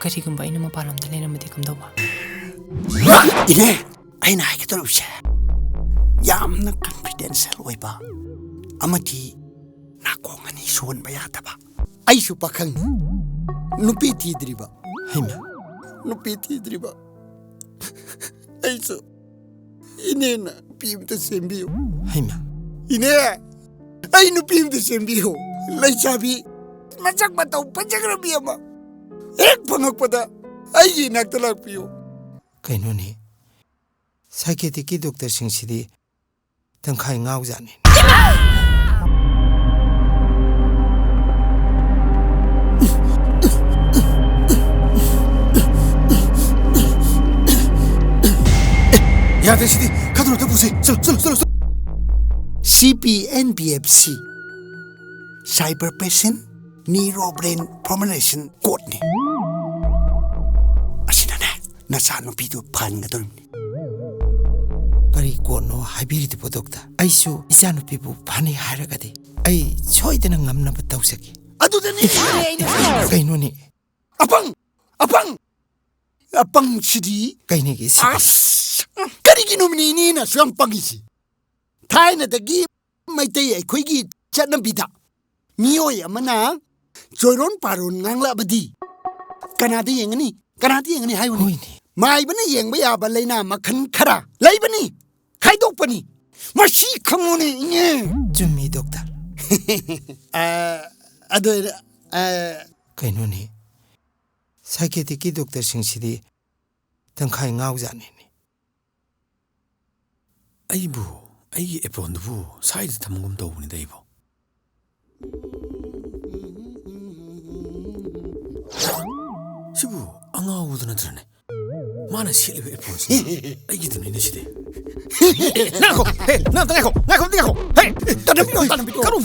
ꯀꯔꯤꯒꯨꯝꯕ ꯑꯩꯅ ꯃꯄꯥꯟꯂꯣꯝꯗ ꯂꯩꯔꯝꯃꯗꯤ ꯀꯝꯗꯧꯕ? ꯏꯅꯦ ꯑꯩꯅ ꯍꯥꯏꯒꯗꯧꯔꯤꯕꯁꯦ ꯌꯥꯝꯅ ꯀꯟꯐꯤꯗꯦꯟꯁꯤꯌꯦꯜ ꯑꯣꯏꯕ ꯑꯃꯗꯤ ꯅꯥꯀꯣꯡ ꯑꯅꯤ ꯁꯣꯟꯕ ꯌꯥꯗꯕ ꯑꯩꯁꯨ ꯄꯥꯈꯪ ꯅꯨꯄꯤ ꯊꯤꯗ꯭ꯔꯤꯕ ꯍꯩꯃ ꯅꯨꯄꯤ ꯊꯤꯗ꯭ꯔꯤꯕ ꯑꯩꯁꯨ 이내나 비임도 셈비요. 하이마. 이내, 아이 누 비임도 셈비요. 레이차비, 마작마다 오빠작으로 비야마. 액 방학보다 아이 낙달락비요. 그이노니 사이케티키 독터 싱시디 덩카이 나오자니. 야 대시디 카드로 보세요. 쏠. CPNBFC Cyber Patient Neuro Brain Formulation Code니. 아시나네. 나사노피도 반가돌니. 그리 고노 하이비리드 보독다. 아이쇼 이사노피부 반이 하라가디. 아이 초이드는 감나부 타우사기. 아도되니. 그이노니. 아빵 시디. 그이니기 시. 그리기 놈이니나 수양빵이지. 타이나다기 마이테이 코이기 잣나비다. 미오이 아마나 조론 파론 낭라바디. 까나디 앵니 하이오니. 호이니. 마이바니 앵바야바 레이나 마칸 카라. 레이바니 카이독바니. 마시 카모니 예. 준미 독터. 아도 그이노니 사이케티키 독터 싱시디 덩카이 나오자니. 아이부, 아이 에프원드부 사이드 탐금 떠오는데 이보. 시부 앙아우드나 들네. 마나 실리 에프원스. 아이기도 니네 시대. 나고, 나고. 헤이, 따라비로. 까룸.